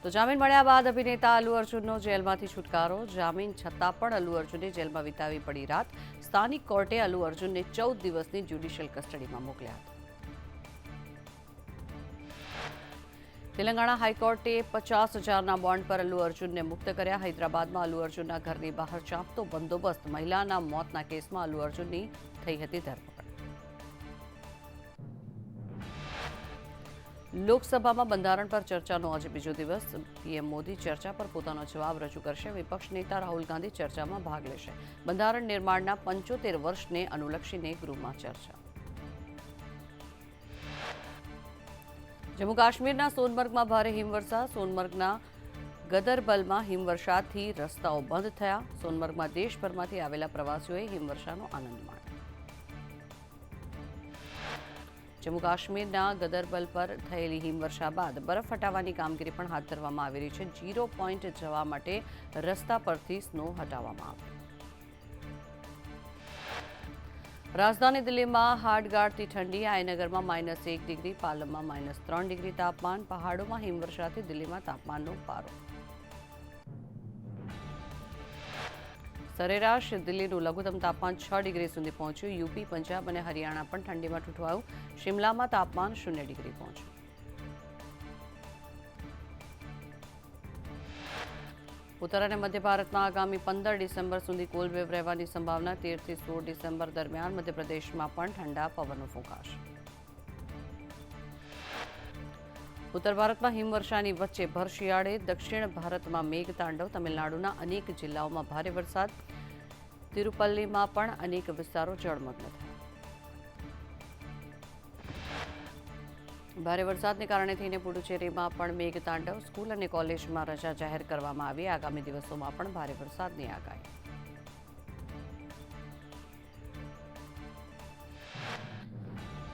તો જામીન મળ્યા બાદ અભિનેતા અલ્લુ અર્જુનનો જેલમાંથી છુટકારો. જામીન છતાં પણ અલ્લુ અર્જુને જેલમાં વિતાવી પડી રાત. સ્થાનિક કોર્ટે અલ્લુ અર્જુનને 14 દિવસની જ્યુડિશિયલ કસ્ટડીમાં મોકલ્યા હતા. તેલંગાણા હાઈકોર્ટે 50,000ના બોન્ડ પર અલ્લુ અર્જુનને મુક્ત કર્યા. હૈદરાબાદમાં અલ્લુ અર્જુનના ઘરની બહાર ચાંપતો બંદોબસ્ત. મહિલાના મોતના કેસમાં અલ્લુ અર્જુનની થઈ હતી ધરપકડ. લોકસભામાં બંધારણ પર ચર્ચાનો આજે બીજો દિવસ. પીએમ મોદી ચર્ચા પર પોતાનો જવાબ રજૂ કરશે. વિપક્ષ નેતા રાહુલ ગાંધી ચર્ચામાં ભાગ લેશે. બંધારણ નિર્માણના 75 વર્ષને અનુલક્ષીને ગૃહમાં ચર્ચા. જમ્મુ કાશ્મીરના સોનમર્ગમાં ભારે હિમવર્ષા. સોનમર્ગના ગદરબલમાં હિમવર્ષાથી રસ્તાઓ બંધ થયા. સોનમર્ગમાં દેશભરમાંથી આવેલા પ્રવાસીઓએ હિમવર્ષાનો આનંદ માણ્યો. જમ્મુ કાશ્મીરના ગદરબલ પર થયેલી હિમવર્ષા બાદ બરફ હટાવવાની કામગીરી પણ હાથ ધરવામાં આવી રહી છે. 0 પોઈન્ટ જવા માટે રસ્તા પરથી સ્નો હટાવવામાં આવ્યો. રાજધાની દિલ્હીમાં હાડગાળતી ઠંડી. આયનગરમાં -1 ડિગ્રી, પાલમમાં -3 ડિગ્રી તાપમાન. પહાડોમાં હિમવર્ષાથી દિલ્હીમાં તાપમાનનો પારો. સરેરાશ દિલ્હીનું લઘુત્તમ તાપમાન 6 ડિગ્રી સુધી પહોંચ્યું. યુપી, પંજાબ અને હરિયાણા પણ ઠંડીમાં ઠૂંઠવાયું. શિમલામાં તાપમાન 0 ડિગ્રી પહોંચ્યું. ઉત્તર અને મધ્ય ભારતમાં આગામી 15 ડિસેમ્બર સુધી કોલ્ડ વેવ રહેવાની સંભાવના. 13 થી 16 ડિસેમ્બર દરમિયાન મધ્યપ્રદેશમાં પણ ઠંડા પવનો ફૂંકાશે. ઉત્તર ભારતમાં હિમવર્ષાની વચ્ચે ભર શિયાળે દક્ષિણ ભારતમાં મેઘતાંડવ. તમિલનાડુના અનેક જિલ્લાઓમાં ભારે વરસાદ. તિરુપલ્લીમાં પણ અનેક વિસ્તારો જળમગ્ન થયા. ભારે વરસાદને કારણે થઈને પુડુચેરીમાં પણ મેઘતાંડવ. સ્કૂલ અને કોલેજમાં રજા જાહેર કરવામાં આવી. આગામી દિવસોમાં પણ ભારે વરસાદની આગાહી.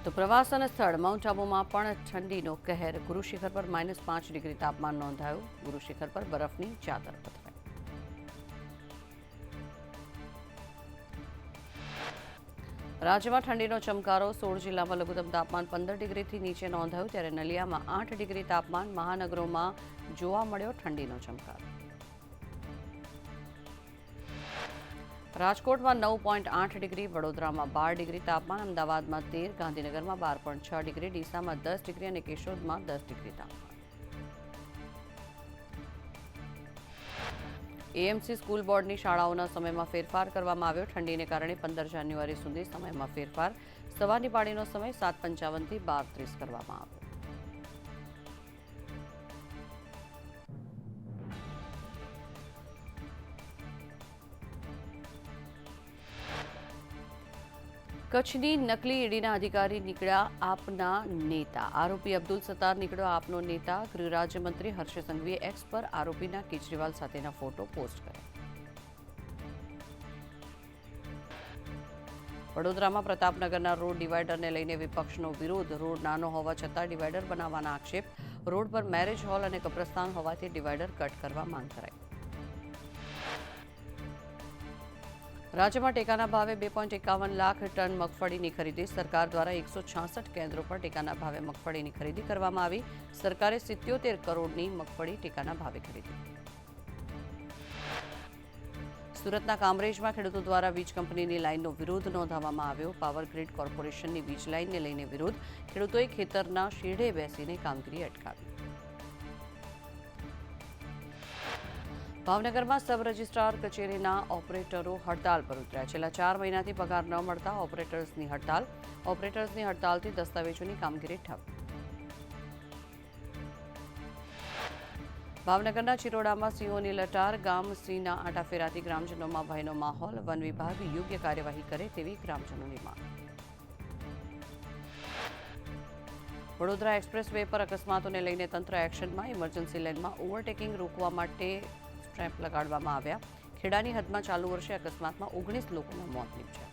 તો પ્રવાસન સ્થળ માઉન્ટ આબુમાં પણ ઠંડીનો કહેર. ગુરુ શિખર પર -5 ડિગ્રી તાપમાન નોંધાયું. ગુરુ શિખર પર બરફની ચાદર પથરાઈ. રાજ્યમાં ઠંડીનો ચમકારો. 16 જિલ્લામાં લઘુત્તમ તાપમાન 15 ડિગ્રીથી નીચે નોંધાયું. ત્યારે નલિયામાં 8 ડિગ્રી તાપમાન. મહાનગરોમાં જોવા મળ્યો ઠંડીનો ચમકારો. રાજકોટમાં 9.8 ડિગ્રી, વડોદરામાં 12 ડિગ્રી તાપમાન, અમદાવાદમાં 13, ગાંધીનગરમાં 12.6 ડિગ્રી, ડીસામાં 10 ડિગ્રી અને કેશોદમાં 10 ડિગ્રી તાપમાન. એએમસી સ્કૂલ બોર્ડની શાળાઓના સમયમાં ફેરફાર કરવામાં આવ્યો. ઠંડીને કારણે 15 જાન્યુઆરી સુધી સમયમાં ફેરફાર. સવારની પાળીનો સમય 7:55 થી 12:30 કરવામાં આવ્યો. કચ્છની નકલી ઈડીના અધિકારી નીકળ્યા આપના નેતા. આરોપી અબ્દુલ સત્તાર નીકળ્યો આપનો નેતા. ગૃહ રાજ્યમંત્રી હર્ષ સંઘવીએ એક્સ પર આરોપીના કેજરીવાલ સાથેના ફોટો પોસ્ટ કર્યા. વડોદરામાં પ્રતાપનગરના રોડ ડિવાઈડરને લઈને વિપક્ષનો વિરોધ. રોડ નાનો હોવા છતાં ડિવાઈડર બનાવવાના આક્ષેપ. રોડ પર મેરેજ હોલ અને કબ્રસ્તાન હોવાથી ડિવાઈડર કટ કરવા માંગ કરાઈ. રાજ્યમાં ટેકાના ભાવે 2.51 લાખ ટન મગફળીની ખરીદી. સરકાર દ્વારા 166 કેન્દ્રો પર ટેકાના ભાવે મગફળીની ખરીદી કરવામાં આવી. સરકારે 77 કરોડની મગફળી ટેકાના ભાવે ખરીદી. સુરતના કામરેજમાં ખેડૂતો દ્વારા વીજ કંપનીની લાઇનનો વિરોધ નોંધાવવામાં આવ્યો. પાવર ગ્રીડ કોર્પોરેશનની વીજ લાઇનને લઈને વિરોધ. ખેડૂતોએ ખેતરના શેઢે બેસીને કામગીરી અટકાવી. ભાવનગરમાં સબ રજિસ્ટ્રાર કચેરીના ઓપરેટરો હડતાલ પર ઉતર્યા. છેલ્લા 4 મહિનાથી પગાર ન મળતા ઓપરેટર્સની હડતાલ. ઓપરેટર્સની હડતાલથી દસ્તાવેજોની કામગીરી ઠપ. ભાવનગરના ચિરોડામાં સિંહોની લટાર. ગામ સિંહના આંટાફેરાથી ગ્રામજનોમાં ભયનો માહોલ. વન વિભાગ યોગ્ય કાર્યવાહી કરે તેવી ગ્રામજનોની માંગ. વડોદરા એક્સપ્રેસ વે પર અકસ્માતોને લઈને તંત્ર એક્શનમાં. ઇમરજન્સી લેનમાં ઓવરટેકિંગ રોકવા માટે સ્ટ્રેપ લગાડવામાં આવ્યા. ખેડાની હદમાં ચાલુ વર્ષે અકસ્માતમાં 19 લોકોના મોત નીપજ્યા.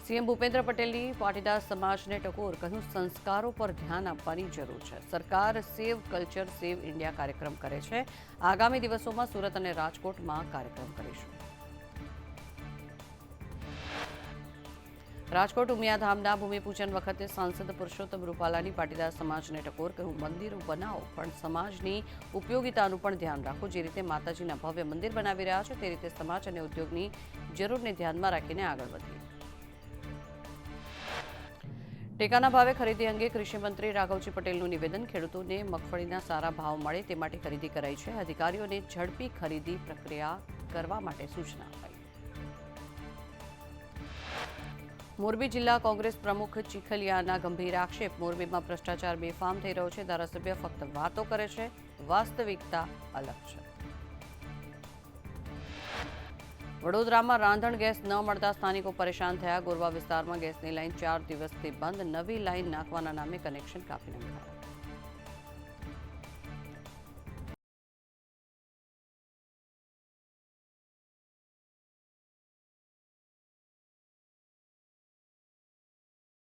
સીએમ ભૂપેન્દ્ર પટેલની પાટીદાર સમાજને ટકોર. કહ્યું, સંસ્કારો પર ધ્યાન આપવાની જરૂર છે. સરકાર સેવ કલ્ચર સેવ ઇન્ડિયા કાર્યક્રમ કરે છે. આગામી દિવસોમાં સુરત અને રાજકોટમાં કાર્યક્રમ કરીશું. રાજકોટ ઉમિયાધામના ભૂમિપૂજન વખતે સાંસદ પુરુષોત્તમ રૂપાલાની પાટીદાર સમાજને ટકોર કહ્યું, મંદિરો બનાવો પણ સમાજની ઉપયોગિતાનું પણ ધ્યાન રાખો. જે રીતે માતાજીના ભવ્ય મંદિર બનાવી રહ્યા છો તે રીતે સમાજ અને ઉદ્યોગની જરૂરને ધ્યાનમાં રાખીને આગળ વધીએ. ટેકાના ભાવે ખરીદી અંગે કૃષિમંત્રી રાઘવજી પટેલનું નિવેદન, ખેડૂતોને મગફળીના સારા ભાવ મળે તે માટે ખરીદી કરાઈ છે. અધિકારીઓને ઝડપી ખરીદી પ્રક્રિયા કરવા માટે સૂચના અપાઈ. મોરબી જિલ્લા કોંગ્રેસ પ્રમુખ ચીખલિયાના ગંભીર આક્ષેપ, મોરબીમાં ભ્રષ્ટાચાર બેફામ થઈ રહ્યો છે. ધારાસભ્ય ફક્ત વાતો કરે છે, વાસ્તવિકતા અલગ છે. વડોદરામાં રાંધણ ગેસ ન મળતા સ્થાનિકો પરેશાન થયા. ગોરવા વિસ્તારમાં ગેસની લાઇન 4 દિવસથી બંધ, નવી લાઇન નાખવાના નામે કનેક્શન કાપી નાખાયા.